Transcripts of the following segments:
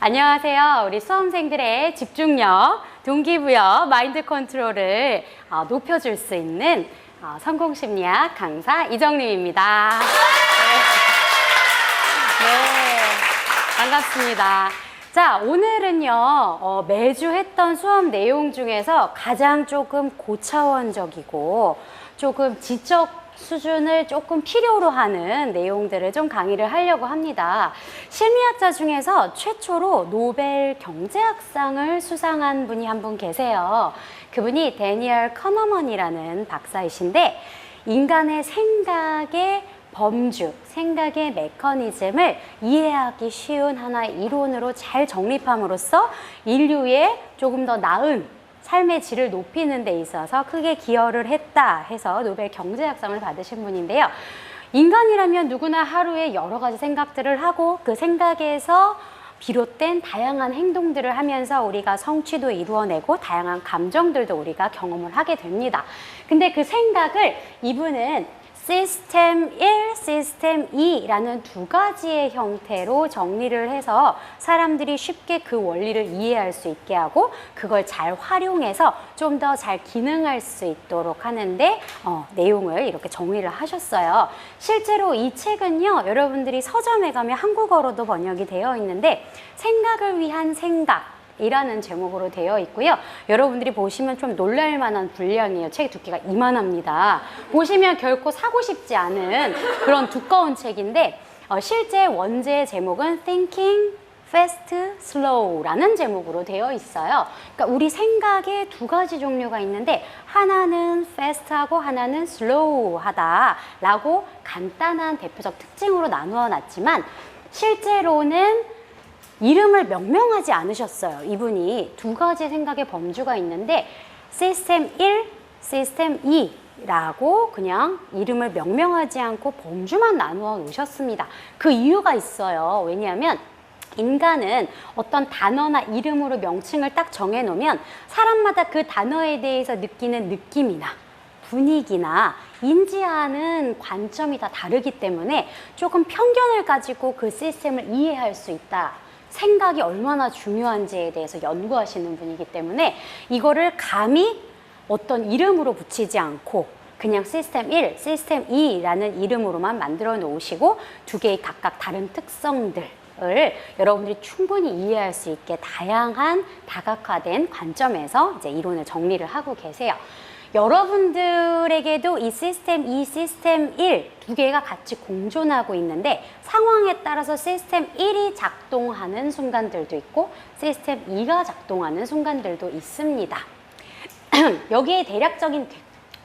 안녕하세요. 우리 수험생들의 집중력, 동기부여, 마인드 컨트롤을 높여줄 수 있는 성공심리학 강사 이정림입니다. 네, 반갑습니다. 자, 오늘은요, 매주 했던 수업 내용 중에서 가장 조금 고차원적이고 조금 지적 수준을 조금 필요로 하는 내용들을 좀 강의를 하려고 합니다. 심리학자 중에서 최초로 노벨 경제학상을 수상한 분이 한 분 계세요. 그분이 데니얼 커너먼이라는 박사이신데 인간의 생각의 범주, 생각의 메커니즘을 이해하기 쉬운 하나의 이론으로 잘 정립함으로써 인류의 조금 더 나은 삶의 질을 높이는 데 있어서 크게 기여를 했다 해서 노벨 경제학상을 받으신 분인데요. 인간이라면 누구나 하루에 여러 가지 생각들을 하고 그 생각에서 비롯된 다양한 행동들을 하면서 우리가 성취도 이루어내고 다양한 감정들도 우리가 경험을 하게 됩니다. 근데 그 생각을 이분은 시스템 1, 시스템 2라는 두 가지의 형태로 정리를 해서 사람들이 쉽게 그 원리를 이해할 수 있게 하고 그걸 잘 활용해서 좀 더 잘 기능할 수 있도록 하는데 내용을 이렇게 정리를 하셨어요. 실제로 이 책은요, 여러분들이 서점에 가면 한국어로도 번역이 되어 있는데 생각을 위한 생각 이라는 제목으로 되어 있고요. 여러분들이 보시면 좀 놀랄 만한 분량이에요. 책 두께가 이만합니다. 보시면 결코 사고 싶지 않은 그런 두꺼운 책인데 실제 원제의 제목은 Thinking Fast, Slow라는 제목으로 되어 있어요. 그러니까 우리 생각에 두 가지 종류가 있는데 하나는 fast하고 하나는 slow하다라고 간단한 대표적 특징으로 나누어 놨지만 실제로는 이름을 명명하지 않으셨어요. 이분이 두 가지 생각의 범주가 있는데 시스템 1, 시스템 2라고 그냥 이름을 명명하지 않고 범주만 나누어 놓으셨습니다. 그 이유가 있어요. 왜냐하면 인간은 어떤 단어나 이름으로 명칭을 딱 정해놓으면 사람마다 그 단어에 대해서 느끼는 느낌이나 분위기나 인지하는 관점이 다 다르기 때문에 조금 편견을 가지고 그 시스템을 이해할 수 있다. 생각이 얼마나 중요한지에 대해서 연구하시는 분이기 때문에 이거를 감히 어떤 이름으로 붙이지 않고 그냥 시스템 1, 시스템 2라는 이름으로만 만들어 놓으시고 두 개의 각각 다른 특성들을 여러분들이 충분히 이해할 수 있게 다양한 다각화된 관점에서 이제 이론을 정리를 하고 계세요. 여러분들에게도 이 시스템 2, 시스템 1 두 개가 같이 공존하고 있는데 상황에 따라서 시스템 1이 작동하는 순간들도 있고 시스템 2가 작동하는 순간들도 있습니다. 여기에 대략적인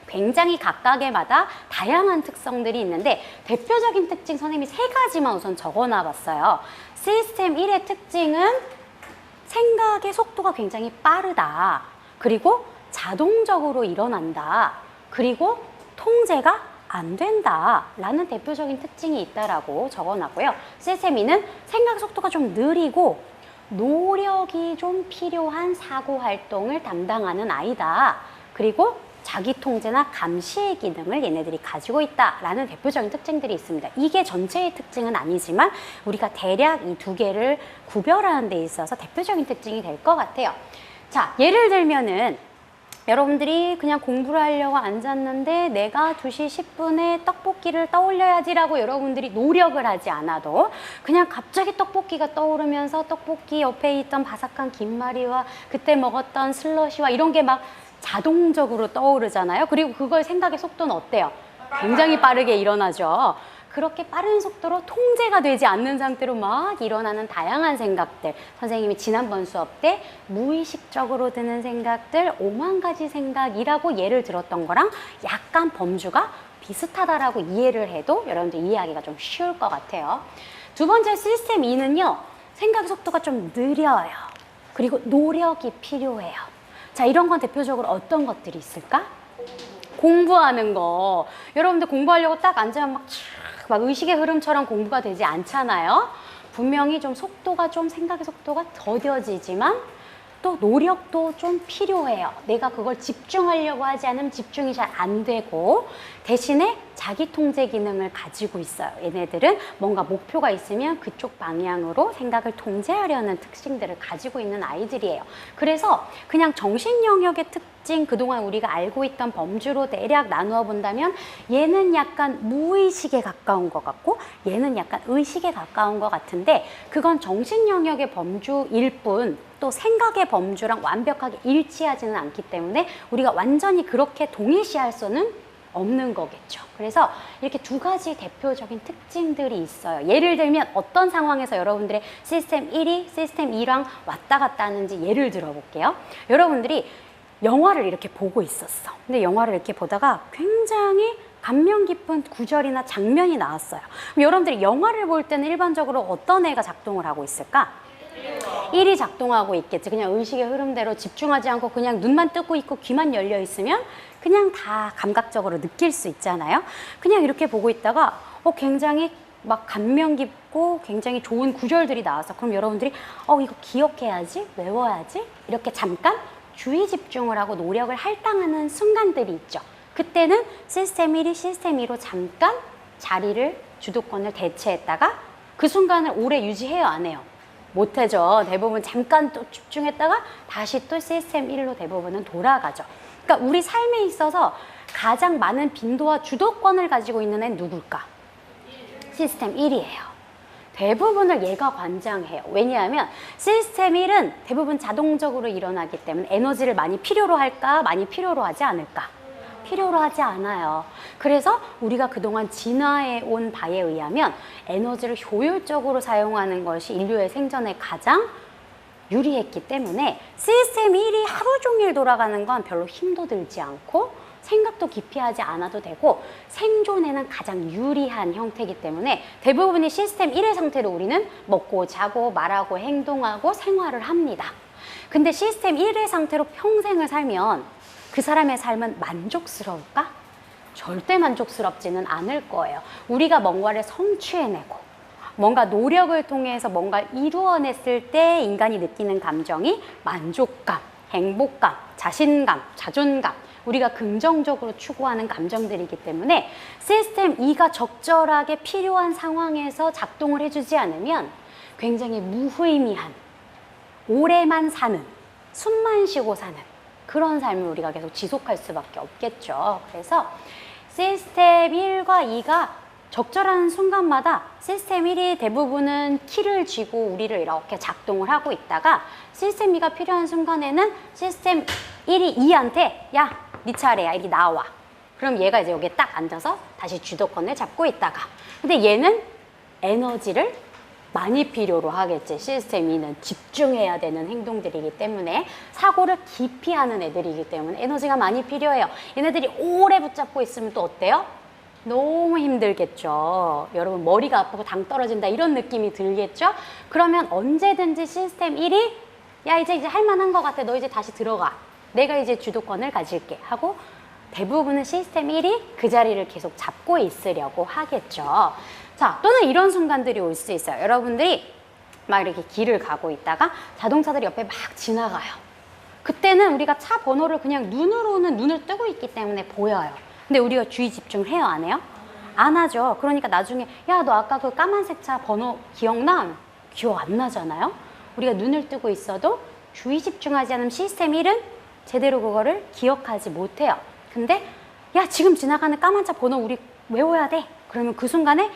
굉장히 각각에마다 다양한 특성들이 있는데 대표적인 특징 선생님이 세 가지만 우선 적어놔 봤어요. 시스템 1의 특징은 생각의 속도가 굉장히 빠르다. 그리고 자동적으로 일어난다. 그리고 통제가 안 된다. 라는 대표적인 특징이 있다라고 적어놨고요. 시스템 2는 생각 속도가 좀 느리고 노력이 좀 필요한 사고 활동을 담당하는 아이다. 그리고 자기 통제나 감시의 기능을 얘네들이 가지고 있다라는 대표적인 특징들이 있습니다. 이게 전체의 특징은 아니지만 우리가 대략 이 두 개를 구별하는 데 있어서 대표적인 특징이 될 것 같아요. 자, 예를 들면은 여러분들이 그냥 공부를 하려고 앉았는데 내가 2시 10분에 떡볶이를 떠올려야지라고 여러분들이 노력을 하지 않아도 그냥 갑자기 떡볶이가 떠오르면서 떡볶이 옆에 있던 바삭한 김말이와 그때 먹었던 슬러시와 이런 게 막 자동적으로 떠오르잖아요. 그리고 그걸 생각의 속도는 어때요? 굉장히 빠르게 일어나죠. 그렇게 빠른 속도로 통제가 되지 않는 상태로 막 일어나는 다양한 생각들, 선생님이 지난번 수업 때 무의식적으로 드는 생각들 5만 가지 생각이라고 예를 들었던 거랑 약간 범주가 비슷하다라고 이해를 해도 여러분들 이해하기가 좀 쉬울 것 같아요. 두 번째 시스템 2는요, 생각 속도가 좀 느려요. 그리고 노력이 필요해요. 자, 이런 건 대표적으로 어떤 것들이 있을까? 공부하는 거. 여러분들 공부하려고 딱 앉으면 막 의식의 흐름처럼 공부가 되지 않잖아요. 분명히 좀 속도가 좀 생각의 속도가 더뎌지지만 또 노력도 좀 필요해요. 내가 그걸 집중하려고 하지 않으면 집중이 잘 안 되고, 대신에 자기 통제 기능을 가지고 있어요. 얘네들은 뭔가 목표가 있으면 그쪽 방향으로 생각을 통제하려는 특징들을 가지고 있는 아이들이에요. 그래서 그냥 정신 영역의 특징, 그동안 우리가 알고 있던 범주로 대략 나누어 본다면 얘는 약간 무의식에 가까운 것 같고 얘는 약간 의식에 가까운 것 같은데, 그건 정신 영역의 범주일 뿐 또 생각의 범주랑 완벽하게 일치하지는 않기 때문에 우리가 완전히 그렇게 동일시할 수는 없는 거겠죠. 그래서 이렇게 두 가지 대표적인 특징들이 있어요. 예를 들면 어떤 상황에서 여러분들의 시스템 1이 시스템 2랑 왔다 갔다 하는지 예를 들어 볼게요. 여러분들이 영화를 이렇게 보고 있었어. 근데 영화를 이렇게 보다가 굉장히 감명 깊은 구절이나 장면이 나왔어요. 그럼 여러분들이 영화를 볼 때는 일반적으로 어떤 애가 작동을 하고 있을까? 1이 작동하고 있겠지. 그냥 의식의 흐름대로 집중하지 않고 그냥 눈만 뜨고 있고 귀만 열려 있으면 그냥 다 감각적으로 느낄 수 있잖아요. 그냥 이렇게 보고 있다가 굉장히 막 감명 깊고 굉장히 좋은 구절들이 나와서, 그럼 여러분들이 이거 기억해야지, 외워야지, 이렇게 잠깐 주의 집중을 하고 노력을 할당하는 순간들이 있죠. 그때는 시스템 1이 시스템 2로 잠깐 자리를, 주도권을 대체했다가 그 순간을 오래 유지해요, 안 해요? 못하죠. 대부분 잠깐 또 집중했다가 다시 또 시스템 1로 대부분은 돌아가죠. 그러니까 우리 삶에 있어서 가장 많은 빈도와 주도권을 가지고 있는 애는 누굴까? 시스템 1이에요. 대부분을 얘가 관장해요. 왜냐하면 시스템 1은 대부분 자동적으로 일어나기 때문에 에너지를 많이 필요로 할까? 많이 필요로 하지 않을까? 필요로 하지 않아요. 그래서 우리가 그동안 진화해 온 바에 의하면 에너지를 효율적으로 사용하는 것이 인류의 생존에 가장 유리했기 때문에 시스템 1이 하루 종일 돌아가는 건 별로 힘도 들지 않고 생각도 깊이 하지 않아도 되고 생존에는 가장 유리한 형태이기 때문에 대부분의 시스템 1의 상태로 우리는 먹고 자고 말하고 행동하고 생활을 합니다. 근데 시스템 1의 상태로 평생을 살면 그 사람의 삶은 만족스러울까? 절대 만족스럽지는 않을 거예요. 우리가 뭔가를 성취해내고 뭔가 노력을 통해서 뭔가를 이루어냈을 때 인간이 느끼는 감정이 만족감, 행복감, 자신감, 자존감, 우리가 긍정적으로 추구하는 감정들이기 때문에 시스템 2가 적절하게 필요한 상황에서 작동을 해주지 않으면 굉장히 무의미한, 오래만 사는, 숨만 쉬고 사는 그런 삶을 우리가 계속 지속할 수밖에 없겠죠. 그래서 시스템 1과 2가 적절한 순간마다 시스템 1이 대부분은 키를 쥐고 우리를 이렇게 작동을 하고 있다가 시스템 2가 필요한 순간에는 시스템 1이 2한테 야, 네 차례야, 이리 나와. 그럼 얘가 이제 여기에 딱 앉아서 다시 주도권을 잡고 있다가, 근데 얘는 에너지를 많이 필요로 하겠지. 시스템 2는 집중해야 되는 행동들이기 때문에, 사고를 깊이 하는 애들이기 때문에 에너지가 많이 필요해요. 얘네들이 오래 붙잡고 있으면 또 어때요? 너무 힘들겠죠. 여러분 머리가 아프고 당 떨어진다 이런 느낌이 들겠죠? 그러면 언제든지 시스템 1이 야 이제 할만한 것 같아. 너 이제 다시 들어가. 내가 이제 주도권을 가질게 하고 대부분은 시스템 1이 그 자리를 계속 잡고 있으려고 하겠죠. 자, 또는 이런 순간들이 올 수 있어요. 여러분들이 막 이렇게 길을 가고 있다가 자동차들이 옆에 막 지나가요. 그때는 우리가 차 번호를 그냥 눈으로는 눈을 뜨고 있기 때문에 보여요. 근데 우리가 주의 집중을 해요, 안 해요? 안 하죠. 그러니까 나중에 야, 너 아까 그 까만색 차 번호 기억나? 기억 안 나잖아요? 우리가 눈을 뜨고 있어도 주의 집중하지 않으면 시스템 1은 제대로 그거를 기억하지 못해요. 근데 야, 지금 지나가는 까만 차 번호 우리 외워야 돼. 그러면 그 순간에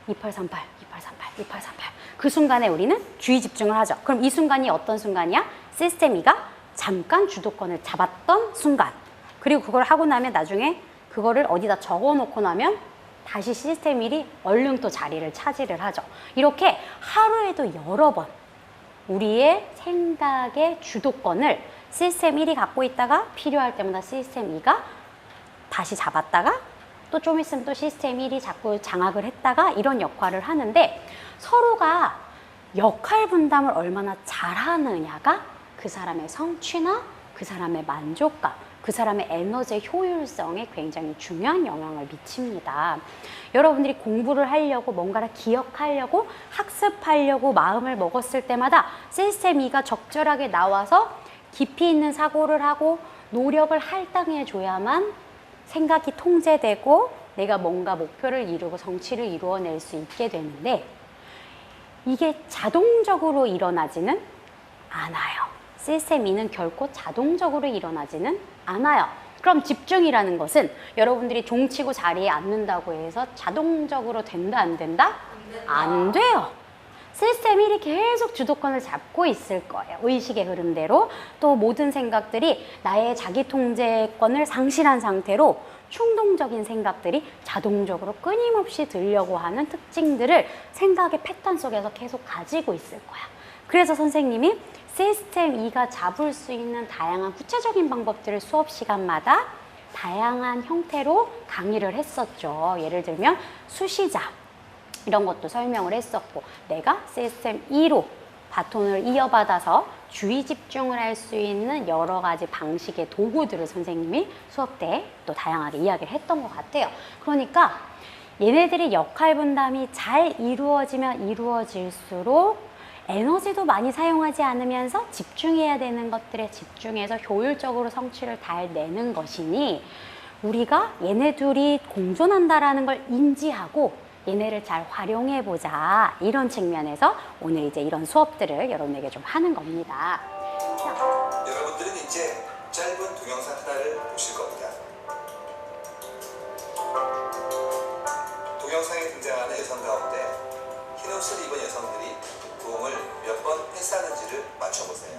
2838, 2838, 2838 그 순간에 우리는 주의 집중을 하죠. 그럼 이 순간이 어떤 순간이야? 시스템 2가 잠깐 주도권을 잡았던 순간. 그리고 그걸 하고 나면 나중에 그거를 어디다 적어 놓고 나면 다시 시스템 1이 얼른 또 자리를 차지를 하죠. 이렇게 하루에도 여러 번 우리의 생각의 주도권을 시스템 1이 갖고 있다가 필요할 때마다 시스템 2가 다시 잡았다가 또 좀 있으면 또 시스템 1이 자꾸 장악을 했다가 이런 역할을 하는데, 서로가 역할 분담을 얼마나 잘하느냐가 그 사람의 성취나 그 사람의 만족감, 그 사람의 에너지의 효율성에 굉장히 중요한 영향을 미칩니다. 여러분들이 공부를 하려고 뭔가를 기억하려고 학습하려고 마음을 먹었을 때마다 시스템 2가 적절하게 나와서 깊이 있는 사고를 하고 노력을 할당해 줘야만 생각이 통제되고 내가 뭔가 목표를 이루고 성취를 이루어낼 수 있게 되는데 이게 자동적으로 일어나지는 않아요. 시스템 2는 결코 자동적으로 일어나지는 않아요. 그럼 집중이라는 것은 여러분들이 종치고 자리에 앉는다고 해서 자동적으로 된다, 안 된다? 안 돼요. 시스템 1이 계속 주도권을 잡고 있을 거예요. 의식의 흐름대로. 또 모든 생각들이 나의 자기 통제권을 상실한 상태로 충동적인 생각들이 자동적으로 끊임없이 들려고 하는 특징들을 생각의 패턴 속에서 계속 가지고 있을 거야. 그래서 선생님이 시스템 2가 잡을 수 있는 다양한 구체적인 방법들을 수업 시간마다 다양한 형태로 강의를 했었죠. 예를 들면 수시자 이런 것도 설명을 했었고 내가 시스템 2로 바톤을 이어받아서 주의 집중을 할 수 있는 여러 가지 방식의 도구들을 선생님이 수업 때 또 다양하게 이야기를 했던 것 같아요. 그러니까 얘네들이 역할 분담이 잘 이루어지면 이루어질수록 에너지도 많이 사용하지 않으면서 집중해야 되는 것들에 집중해서 효율적으로 성취를 잘 내는 것이니 우리가 얘네 둘이 공존한다라는 걸 인지하고 얘네를 잘 활용해보자 이런 측면에서 오늘 이제 이런 수업들을 여러분에게 좀 하는 겁니다. 여러분들은 이제 짧은 동영상 하나를 보실 겁니다. 동영상에 등장하는 여성 가운데 흰 옷을 입은 여성들이 부엉을 몇 번 패스하는지를 맞춰보세요.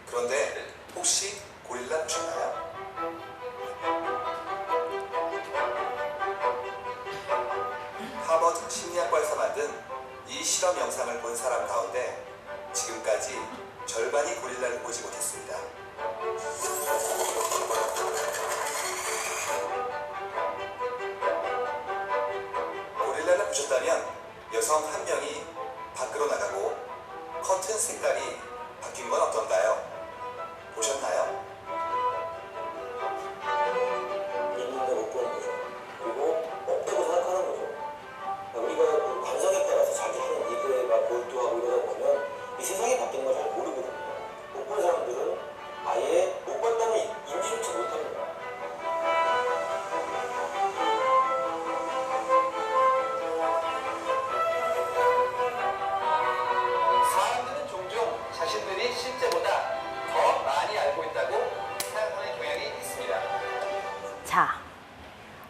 그런데 혹시 고릴라 보셨나요? 하버드 심리학과에서 만든 이 실험 영상을 본 사람 가운데 지금까지 절반이 고릴라를 보지 못했습니다. 고릴라를 보셨다면 여성 한 명이 밖으로 나가고 커튼 색깔이 바뀐 건 어떤가요? 보셨나요? 있는데 못 보는 거죠. 그리고 없다고 생각하는 거죠. 우리가 그 관성에 따라서 자기 하는 일에 막 몰두하고 이러다 보면 이 세상이 바뀐 걸 잘 모르거든요. 못 본 사람들은 아예 못 봤다는 인지조차 못합니다. 사람들은 종종 자신들이 실제보다 더 많이 알고 있다고 생각하는 경향이 있습니다. 자,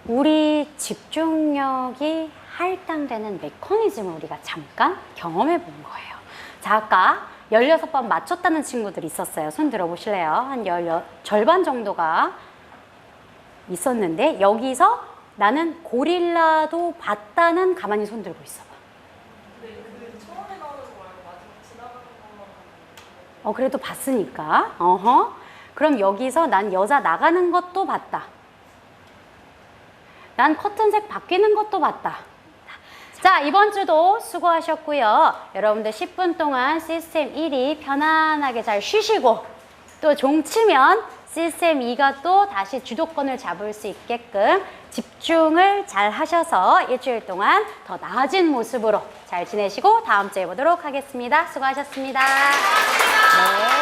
우리 집중력이 할당되는 메커니즘을 우리가 잠깐 경험해 본 거예요. 자, 아까 16번 맞췄다는 친구들이 있었어요. 손 들어보실래요? 한 절반 정도가 있었는데 여기서 나는 고릴라도 봤다는 가만히 손 들고 있어봐. 처음에 나오는 거 말고 마지막 지나가는 것만. 그래도 봤으니까. 어허. 그럼 여기서 난 여자 나가는 것도 봤다. 난 커튼색 바뀌는 것도 봤다. 자, 이번 주도 수고하셨고요. 여러분들 10분 동안 시스템 1이 편안하게 잘 쉬시고 또 종치면 시스템 2가 또 다시 주도권을 잡을 수 있게끔 집중을 잘 하셔서 일주일 동안 더 나아진 모습으로 잘 지내시고 다음 주에 보도록 하겠습니다. 수고하셨습니다. 네.